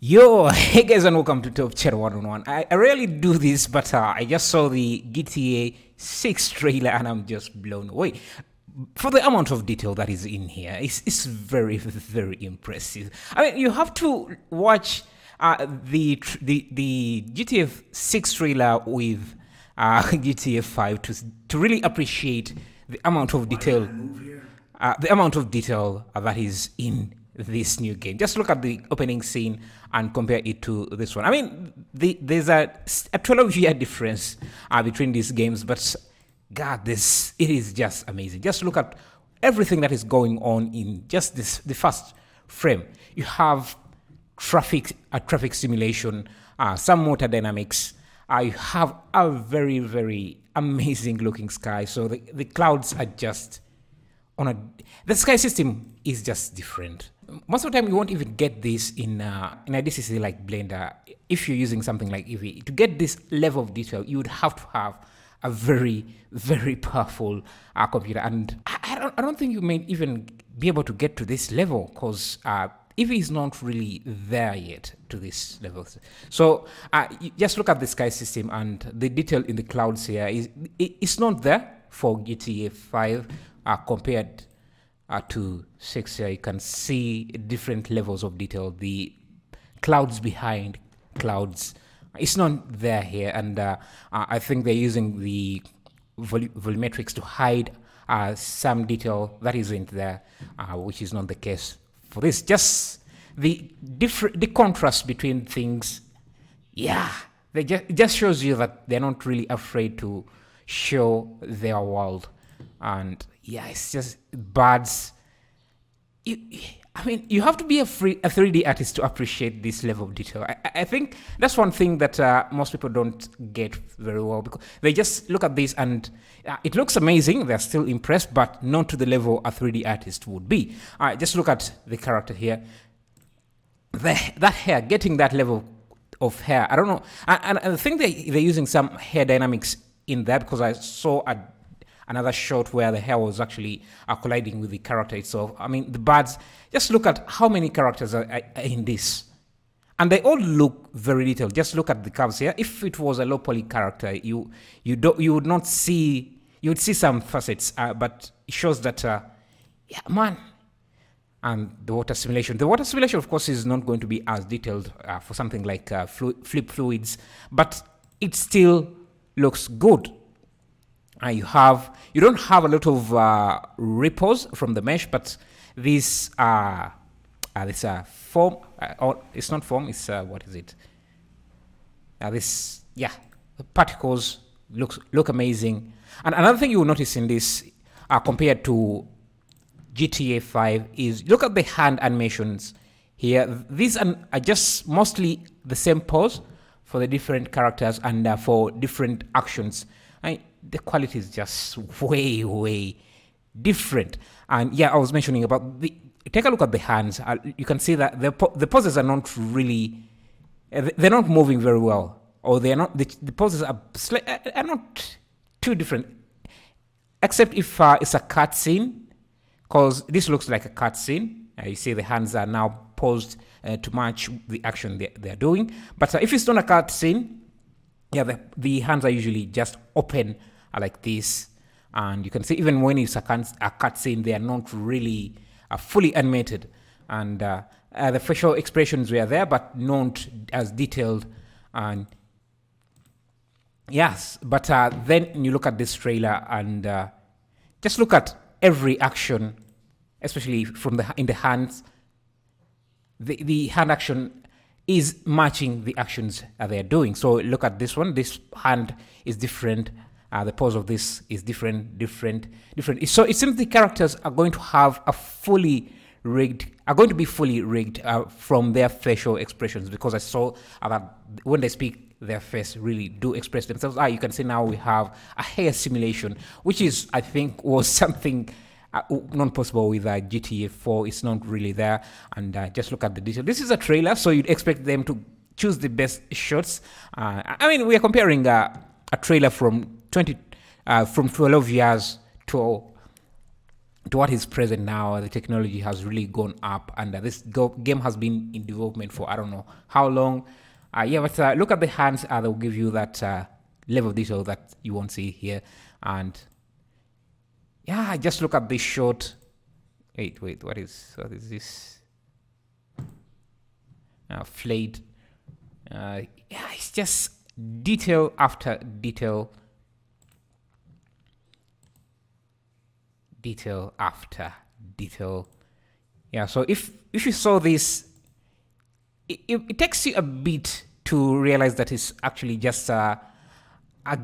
Yo, hey guys, and welcome to Top Chat 101. I rarely do this, but I just saw the GTA 6 trailer and I'm just blown away. For the amount of detail that is in here, it's very, very impressive. I mean, you have to watch the GTA 6 trailer with GTA 5 to really appreciate the amount of detail, that is in this new game. Just look at the opening scene and compare it to this one. I mean, there's a 12-year difference between these games, but God, it is just amazing. Just look at everything that is going on in just the first frame. You have traffic simulation, some motor dynamics. You have a very, very amazing looking sky. So the clouds are just the sky system is just different. Most of the time, you won't even get this in a DCC like Blender. If you're using something like Eevee, to get this level of detail, you would have to have a very, very powerful computer. And I don't think you may even be able to get to this level because Eevee is not really there yet to this level. So you just look at the sky system and the detail in the clouds here it's not there for GTA 5 compared to 6 here. You can see different levels of detail. The clouds behind clouds, it's not there here, and I think they're using the volumetrics to hide some detail that isn't there, which is not the case for this. Just the contrast between things, it just shows you that they're not really afraid to show their world. And it's just birds. I mean, you have to be a 3D artist to appreciate this level of detail. I think that's one thing that most people don't get very well, because they just look at this and it looks amazing. They're still impressed, but not to the level a 3D artist would be. Just look at the character here. That hair, getting that level of hair, I don't know. And I think they're using some hair dynamics in that, because I saw another shot where the hair was actually colliding with the character itself. I mean, the birds, just look at how many characters are in this. And they all look very detailed. Just look at the curves here. If it was a low poly character, you would not see, you would see some facets, but it shows that, And the water simulation. The water simulation, of course, is not going to be as detailed for something like flip fluids, but it still looks good. You don't have a lot of ripples from the mesh, but these foam, or it's not foam, it's what is it? The particles look amazing. And another thing you will notice in this, compared to GTA 5, is look at the hand animations here. These are just mostly the same pose for the different characters and for different actions. The quality is just way, way different. And I was mentioning about take a look at the hands. You can see that the poses are not really, they're not moving very well, or they're not, the poses are not too different, except if it's a cutscene, because this looks like a cutscene. You see the hands are now posed to match the action they're doing. But if it's not a cutscene, the hands are usually just open like this, and you can see even when it's a cutscene, they are not really fully animated, and the facial expressions were there, but not as detailed. And but then you look at this trailer and just look at every action, especially from in the hands. The hand action is matching the actions they're doing. So look at this one. This hand is different. The pose of this is different. So it seems the characters are going to have going to be fully rigged from their facial expressions, because I saw that when they speak, their face really do express themselves. You can see now we have a hair simulation, which is, I think, was something not possible with GTA 4. It's not really there. And just look at the detail. This is a trailer, so you'd expect them to choose the best shots. I mean, we are comparing a trailer from 12 years to to what is present now. The technology has really gone up, and this game has been in development for I don't know how long. Yeah, but look at the hands. They'll give you that level of detail that you won't see here. And yeah, just look at this shot. Wait, what is this? Flayed. Yeah, it's just detail after detail. Detail after detail. Yeah, so if you saw this, it takes you a bit to realize that it's actually just a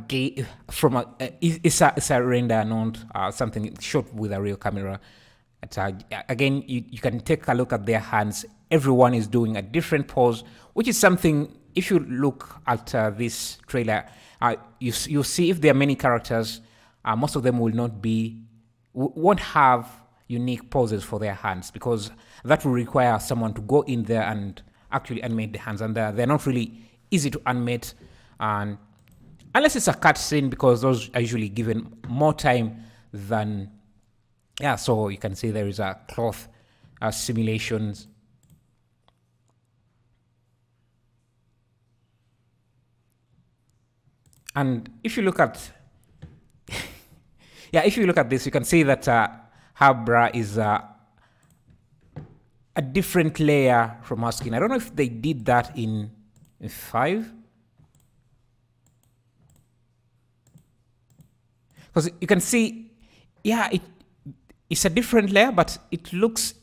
game from it's a render, not something shot with a real camera. Again, you can take a look at their hands. Everyone is doing a different pose, which is something. If you look at this trailer, you see if there are many characters, most of them won't have unique poses for their hands, because that will require someone to go in there and actually animate the hands, and they're not really easy to animate, and unless it's a cutscene, because those are usually given more time than. Yeah, so you can see there is a cloth simulations. And if you look at yeah, if you look at this, you can see that Habra is a different layer from our skin. I don't know if they did that in 5. Because you can see, yeah, it's a different layer, but it looks,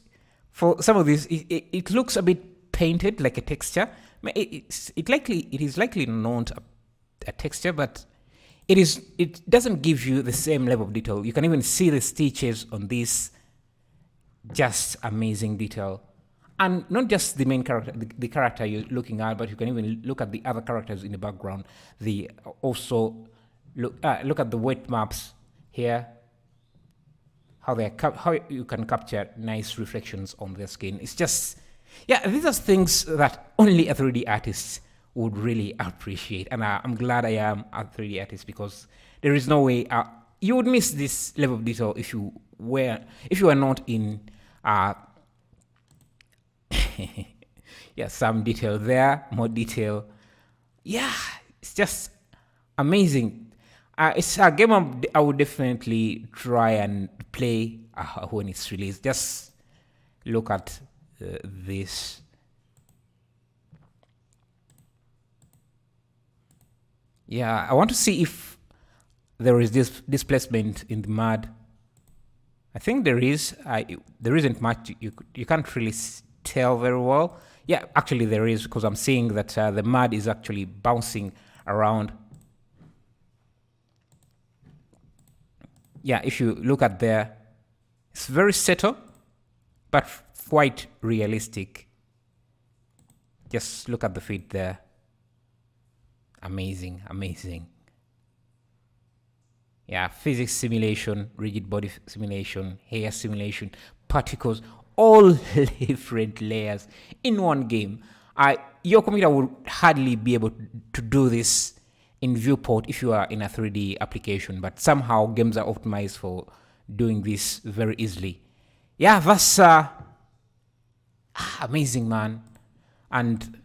for some of these, it looks a bit painted, like a texture. It is likely not a texture, but it doesn't give you the same level of detail. You can even see the stitches on this. Just amazing detail. And not just the main character, the character you're looking at, but you can even look at the other characters in the background. Also look at the weight maps here. How you can capture nice reflections on their skin. It's just, yeah, these are things that only a 3D artist would really appreciate, and I'm glad I am a 3D artist, because there is no way you would miss this level of detail if you were not in yeah, some detail there, more detail. Yeah, it's just amazing. It's a game I would definitely try and play when it's released. Just look at this. Yeah, I want to see if there is this displacement in the mud. I think there is. There isn't much. You can't really tell very well. Yeah, actually there is, because I'm seeing that the mud is actually bouncing around. Yeah, if you look at there, it's very subtle, but quite realistic. Just look at the feet there. Amazing, amazing. Yeah, physics simulation, rigid body simulation, hair simulation, particles, all different layers in one game. Your computer would hardly be able to do this in viewport if you are in a 3D application, but somehow games are optimized for doing this very easily. Yeah, that's amazing, man. And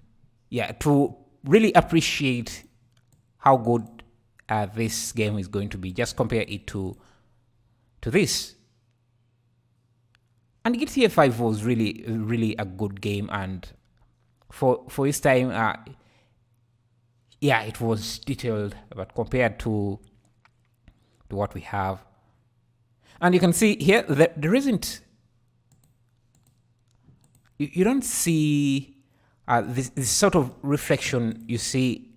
yeah, to really appreciate how good this game is going to be, just compare it to this. And GTA 5 was really a good game, and for its time, yeah, it was detailed, but compared to what we have, and you can see here that there isn't. You don't see this sort of reflection you see.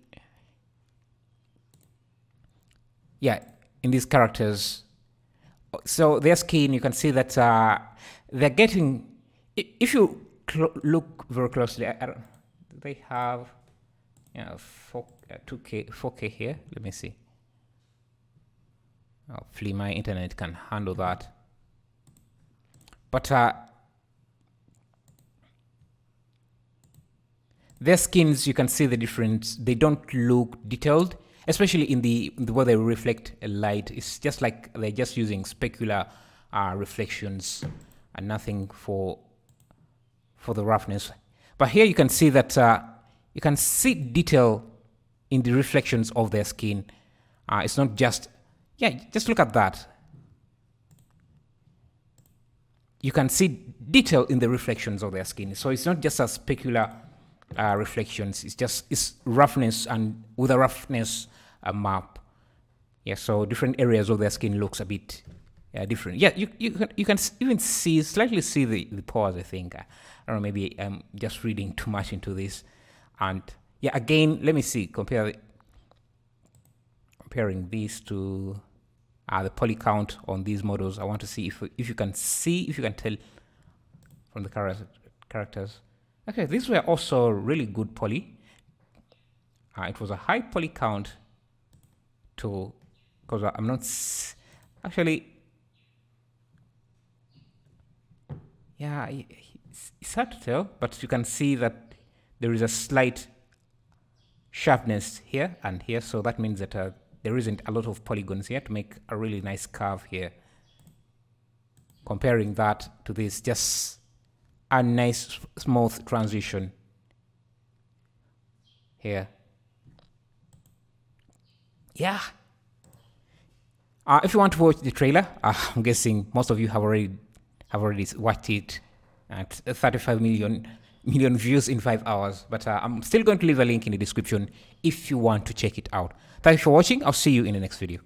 Yeah, in these characters. So their skin, you can see that they're getting. If you look very closely, I don't. Do they have? Yeah, 2K, 4K here. Let me see. Hopefully my internet can handle that. But their skins, you can see the difference. They don't look detailed, especially in the way they reflect light. It's just like they're just using specular reflections and nothing for the roughness. But here you can see that you can see detail in the reflections of their skin. It's not just, just look at that. You can see detail in the reflections of their skin. So it's not just a specular reflections. It's roughness, and with a roughness map. Yeah, so different areas of their skin looks a bit different. Yeah, you can even slightly see the pores, I think. I don't know, maybe I'm just reading too much into this. And yeah, again, let me see, comparing these to the poly count on these models. I want to see if you can tell from the characters. Okay, these were also really good poly. It was a high poly count to, because I'm not actually, yeah, it's hard to tell, but you can see that there is a slight sharpness here and here, so that means that there isn't a lot of polygons here to make a really nice curve here. Comparing that to this, just a nice smooth transition here. Yeah. If you want to watch the trailer, I'm guessing most of you have already watched it at 35 million views in 5 hours. But I'm still going to leave a link in the description if you want to check it out. Thanks for watching. I'll see you in the next video.